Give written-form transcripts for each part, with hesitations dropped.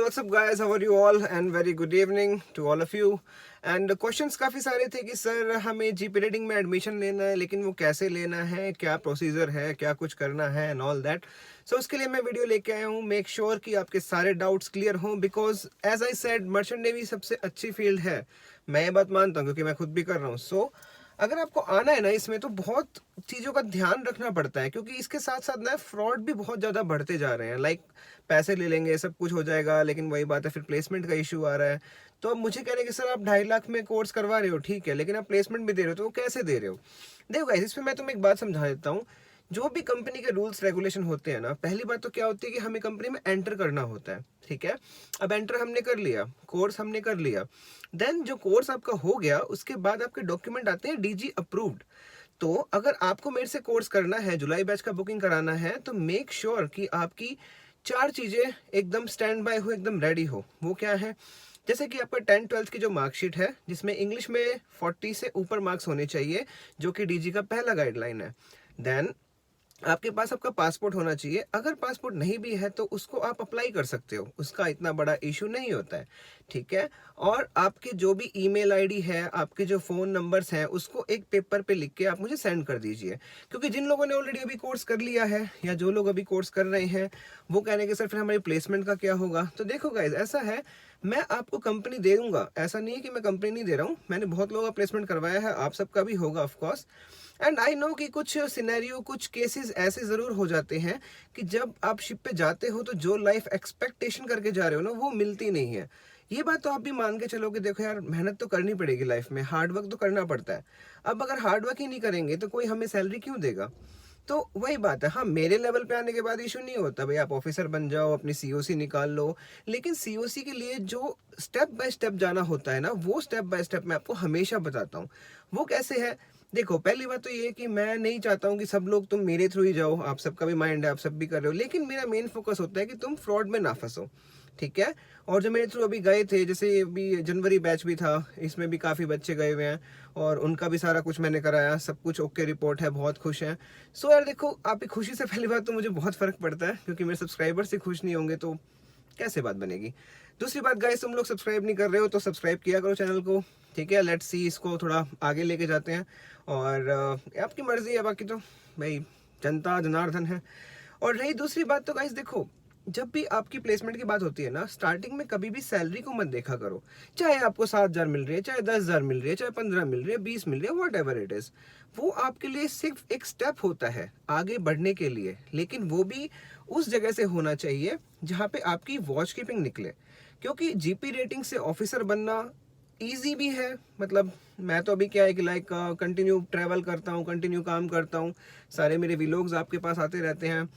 what's up guys, how are you all and very good evening to all of you. And questions काफ़ी सारे थे कि sir हमें GP rating में admission लेना है, लेकिन वो कैसे लेना है, क्या प्रोसीजर है, क्या कुछ करना है एंड ऑल दैट. सो उसके लिए मैं वीडियो लेके आया हूँ. मेक श्योर कि आपके सारे डाउट्स क्लियर हों, because as I said merchant navy सबसे अच्छी फील्ड है. मैं ये बात मानता हूँ क्योंकि मैं खुद भी कर रहा हूँ. सो अगर आपको आना है ना इसमें, तो बहुत चीज़ों का ध्यान रखना पड़ता है, क्योंकि इसके साथ साथ ना फ्रॉड भी बहुत ज़्यादा बढ़ते जा रहे हैं. लाइक पैसे ले लेंगे, सब कुछ हो जाएगा, लेकिन वही बात है फिर प्लेसमेंट का इशू आ रहा है. तो अब मुझे कह रहे हैं कि सर आप 2.5 लाख में कोर्स करवा रहे हो, ठीक है, लेकिन आप प्लेसमेंट भी दे रहे हो, तो वो कैसे दे रहे हो? देखो गाइस, इसमें मैं तुम्हें एक बात समझा देता हूँ. जो भी कंपनी के रूल्स रेगुलेशन होते हैं ना, पहली बात तो क्या होती है कि हमें कंपनी में एंटर करना होता है, ठीक है. अब एंटर हमने कर लिया, कोर्स हमने कर लिया, देन जो कोर्स आपका हो गया उसके बाद आपके डॉक्यूमेंट आते हैं डीजी अप्रूव्ड. तो अगर आपको मेरे से कोर्स करना है, जुलाई बैच का बुकिंग कराना है, तो मेक श्योर कि आपकी 4 चीज़ें एकदम स्टैंड बाय हो, एकदम रेडी हो. वो क्या है? जैसे कि आपका 10th-12th की जो मार्कशीट है, जिसमें इंग्लिश में 40 से ऊपर मार्क्स होने चाहिए, जो कि डीजी का पहला गाइडलाइन है. देन आपके पास आपका पासपोर्ट होना चाहिए. अगर पासपोर्ट नहीं भी है तो उसको आप अप्लाई कर सकते हो, उसका इतना बड़ा इशू नहीं होता है, ठीक है. और आपके जो भी ईमेल आईडी है, आपके जो फ़ोन नंबर्स हैं, उसको एक पेपर पे लिख के आप मुझे सेंड कर दीजिए. क्योंकि जिन लोगों ने ऑलरेडी अभी कोर्स कर लिया है, या जो लोग अभी कोर्स कर रहे हैं, वो कह रहे हैं कि सर फिर हमारी प्लेसमेंट का क्या होगा. तो देखो गाइज, ऐसा है, मैं आपको कंपनी दे दूंगा, ऐसा नहीं है कि मैं कंपनी नहीं दे रहा हूँ. मैंने बहुत लोगों का प्लेसमेंट करवाया है, आप सबका भी होगा ऑफकोर्स. एंड आई नो कि कुछ सिनेरियो, कुछ केसेस ऐसे ज़रूर हो जाते हैं कि जब आप शिप पे जाते हो तो जो लाइफ एक्सपेक्टेशन करके जा रहे हो ना, वो मिलती नहीं है. ये बात तो आप भी मान के चलो कि देखो यार, मेहनत तो करनी पड़ेगी लाइफ में, हार्ड वर्क तो करना पड़ता है. अब अगर हार्ड वर्क ही नहीं करेंगे तो कोई हमें सैलरी क्यों देगा? तो वही बात है. हाँ, मेरे लेवल पे आने के बाद इशू नहीं होता भाई, आप ऑफिसर बन जाओ, अपनी सीओसी निकाल लो, लेकिन सीओसी के लिए जो स्टेप बाय स्टेप जाना होता है ना, वो स्टेप बाय स्टेप मैं आपको हमेशा बताता हूँ. वो कैसे है? देखो, पहली बात तो ये है कि मैं नहीं चाहता हूँ कि सब लोग तुम मेरे थ्रू ही जाओ. आप सबका भी माइंड है, आप सब भी कर रहे हो, लेकिन मेरा मेन फोकस होता है कि तुम फ्रॉड में ना फंसो, ठीक है. और जो मेरे थ्रू अभी गए थे, जैसे अभी जनवरी बैच भी था, इसमें भी काफ़ी बच्चे गए हुए हैं, और उनका भी सारा कुछ मैंने कराया, सब कुछ ओके रिपोर्ट है, बहुत खुश हैं. सो यार देखो, आपकी खुशी से पहली बात तो मुझे बहुत फ़र्क पड़ता है, क्योंकि मेरे सब्सक्राइबर्स ही खुश नहीं होंगे तो कैसे बात बनेगी. दूसरी बात गाइस, तुम लोग सब्सक्राइब नहीं कर रहे हो तो सब्सक्राइब किया करो चैनल को, ठीक है. लेट्स सी, इसको थोड़ा आगे लेके जाते हैं. और आपकी मर्ज़ी है, बाकी तो भाई जनता जनार्दन है. और रही दूसरी बात, तो गाइस देखो, जब भी आपकी प्लेसमेंट की बात होती है ना, स्टार्टिंग में कभी भी सैलरी को मत देखा करो. चाहे आपको 7,000 मिल रही है, चाहे 10,000 मिल रही है, चाहे 15 मिल रही है, 20 मिल रही है, वॉट एवर इट इज़, वो आपके लिए सिर्फ एक स्टेप होता है आगे बढ़ने के लिए. लेकिन वो भी उस जगह से होना चाहिए जहाँ पे आपकी वॉच कीपिंग निकले. क्योंकि जीपी रेटिंग से ऑफिसर बनना ईजी भी है. मतलब मैं तो अभी क्या है कि लाइक कंटिन्यू ट्रैवल करता हूँ, कंटिन्यू काम करता हूँ, सारे मेरे व्लॉग्स आपके पास आते रहते हैं,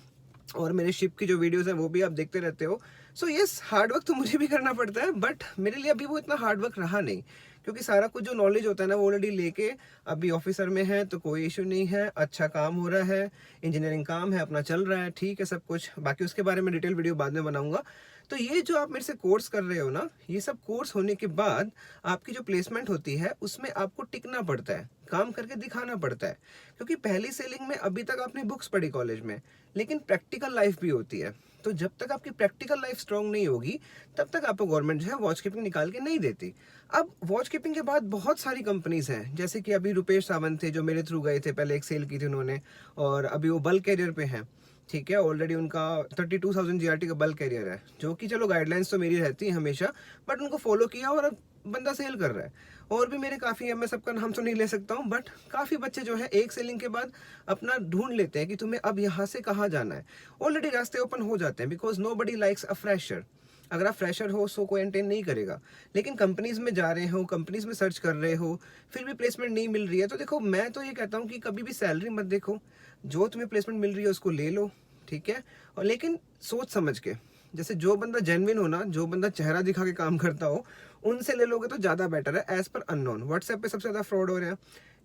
और मेरे शिप की जो वीडियोस हैं वो भी आप देखते रहते हो. सो यस, हार्ड वर्क तो मुझे भी करना पड़ता है, बट मेरे लिए अभी वो इतना हार्ड वर्क रहा नहीं, क्योंकि सारा कुछ जो नॉलेज होता है ना, वो ऑलरेडी लेके अभी ऑफिसर में है, तो कोई इशू नहीं है. अच्छा काम हो रहा है, इंजीनियरिंग काम है, अपना चल रहा है, ठीक है सब कुछ. बाकी उसके बारे में डिटेल वीडियो बाद में बनाऊंगा. तो ये जो आप मेरे से कोर्स कर रहे हो ना, ये सब कोर्स होने के बाद आपकी जो प्लेसमेंट होती है, उसमें आपको टिकना पड़ता है, काम करके दिखाना पड़ता है. क्योंकि पहली सेलिंग में अभी तक आपने बुक्स पढ़ी कॉलेज में, लेकिन प्रैक्टिकल लाइफ भी होती है. तो जब तक आपकी प्रैक्टिकल लाइफ स्ट्रांग नहीं होगी, तब तक आपको गवर्नमेंट जो है वॉच कीपिंग निकाल के नहीं देती. अब वॉच कीपिंग के बाद बहुत सारी कंपनीज हैं, जैसे कि अभी रुपेश सावंत थे, जो मेरे थ्रू गए थे, पहले एक सेल की थी उन्होंने, और अभी वो बल्क कैरियर पे हैं, ठीक है. ऑलरेडी उनका 32,000 जीआरटी का बल्क कैरियर है, जो कि चलो गाइडलाइंस तो मेरी रहती है हमेशा, बट उनको फॉलो किया और अब बंदा सेल कर रहा है. और भी मेरे काफ़ी है, मैं सबका नाम तो नहीं ले सकता हूँ, बट काफ़ी बच्चे जो है एक सेलिंग के बाद अपना ढूंढ लेते हैं कि तुम्हें अब यहाँ से कहाँ जाना है. ऑलरेडी रास्ते ओपन हो जाते हैं, because nobody likes a fresher. अगर आप फ्रेशर हो सो कोई एंटेन नहीं करेगा. लेकिन कंपनीज में जा रहे हो, कंपनीज में सर्च कर रहे हो, फिर भी प्लेसमेंट नहीं मिल रही है, तो देखो, मैं तो ये कहता हूँ कि कभी भी सैलरी मत देखो, जो तुम्हें प्लेसमेंट मिल रही है उसको ले लो, ठीक है. और लेकिन सोच समझ के, जैसे जो बंदा जेन्युइन हो ना, जो बंदा चेहरा दिखा के काम करता हो, उनसे ले लोगे तो ज़्यादा बेटर है. एज पर अननोन, व्हाट्सएप पे सबसे ज़्यादा फ्रॉड हो रहे हैं,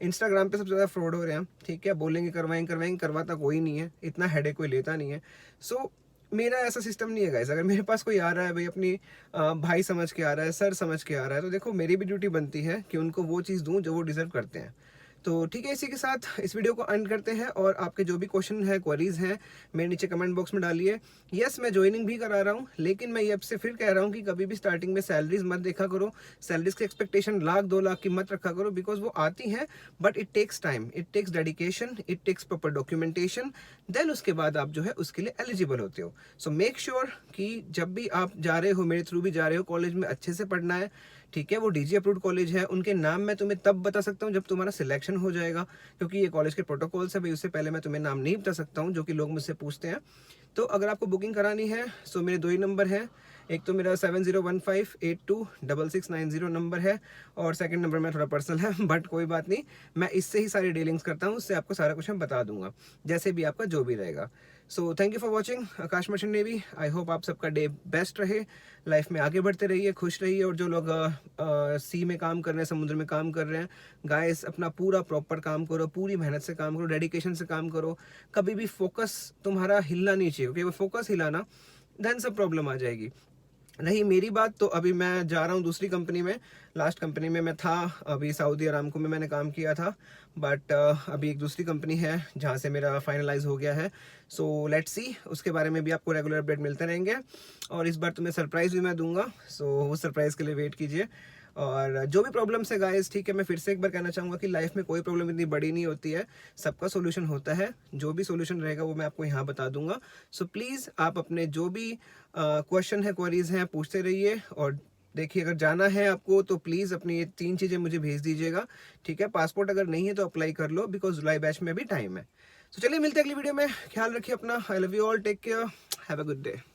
इंस्टाग्राम पे सबसे ज़्यादा फ्रॉड हो रहे हैं, ठीक है. बोलेंगे करवाएंगे करवाएंगे, करवाता कोई नहीं है, इतना हेडेक कोई लेता नहीं है. सो मेरा ऐसा सिस्टम नहीं है गाइस. अगर मेरे पास कोई आ रहा है भाई, अपनी भाई समझ के आ रहा है, सर समझ के आ रहा है, तो देखो मेरी भी ड्यूटी बनती है कि उनको वो चीज़ दूँ जो वो डिज़र्व करते हैं. तो ठीक है, इसी के साथ इस वीडियो को एंड करते हैं, और आपके जो भी क्वेश्चन है, क्वेरीज हैं, मेरे नीचे कमेंट बॉक्स में डालिए। यस, मैं ज्वाइनिंग भी करा रहा हूँ, लेकिन मैं ये आपसे फिर कह रहा हूँ कि कभी भी स्टार्टिंग में सैलरीज मत देखा करो। सैलरीज की एक्सपेक्टेशन 1,00,000-2,00,000 की मत रखा करो, बिकॉज वो आती हैं, but it takes time, it takes dedication, it takes proper documentation, then उसके बाद आप जो है उसके लिए एलिजिबल होते हो। सो मेक श्योर कि जब भी आप जा रहे हो, मेरे थ्रू भी जा रहे हो, कॉलेज में अच्छे से पढ़ना है, ठीक है। वो डीजी अप्रूव्ड कॉलेज है, उनके नाम मैं तुम्हें तब बता सकता हूँ जब तुम्हारा सिलेक्शन हो जाएगा, क्योंकि ये कॉलेज के प्रोटोकॉल्स है भाई, उससे पहले मैं तुम्हें नाम नहीं बता सकता हूँ, जो कि लोग मुझसे पूछते हैं। तो अगर आपको बुकिंग करानी है, सो मेरे 2 ही नंबर हैं, एक तो मेरा 7015826690 नंबर है, और सेकंड नंबर मेरा थोड़ा पर्सनल है, बट कोई बात नहीं, मैं इससे ही सारी डीलिंग्स करता हूँ, उससे आपको सारा कुछ मैं बता दूंगा, जैसे भी आपका जो भी रहेगा। So thank you for watching Akash merchant navy. I hope आप सबका डे बेस्ट रहे, लाइफ में आगे बढ़ते रहिए, खुश रहिए, और जो लोग सी में काम कर रहे हैं, समुद्र में काम कर रहे हैं, गाइस अपना पूरा प्रॉपर काम करो, पूरी मेहनत से काम करो, डेडिकेशन से काम करो। कभी भी फोकस तुम्हारा हिलना नहीं चाहिए, क्योंकि वो फोकस हिलाना देन सब प्रॉब्लम आ जाएगी। रही मेरी बात, तो अभी मैं जा रहा हूँ दूसरी कंपनी में। लास्ट कंपनी में मैं था, अभी सऊदी अरामको में मैंने काम किया था, बट अभी एक दूसरी कंपनी है जहाँ से मेरा फाइनलाइज हो गया है। सो लेट्स सी, उसके बारे में भी आपको रेगुलर अपडेट मिलते रहेंगे, और इस बार तुम्हें सरप्राइज़ भी मैं दूंगा, सो उस सरप्राइज़ के लिए वेट कीजिए। और जो भी प्रॉब्लम्स है गाइस, ठीक है, मैं फिर से एक बार कहना चाहूँगा कि लाइफ में कोई प्रॉब्लम इतनी बड़ी नहीं होती है, सबका सोल्यूशन होता है। जो भी सोल्यूशन रहेगा वो मैं आपको यहाँ बता दूंगा। सो प्लीज़ आप अपने जो भी क्वेश्चन है, क्वेरीज हैं, पूछते रहिए। और देखिए, अगर जाना है आपको तो प्लीज़ अपनी ये 3 चीज़ें मुझे भेज दीजिएगा, ठीक है। पासपोर्ट अगर नहीं है तो अप्लाई कर लो, बिकॉज जुलाई बैच में भी टाइम है। तो चलिए मिलते हैं अगली वीडियो में, ख्याल रखिए अपना। I love you all, take care, have a good day.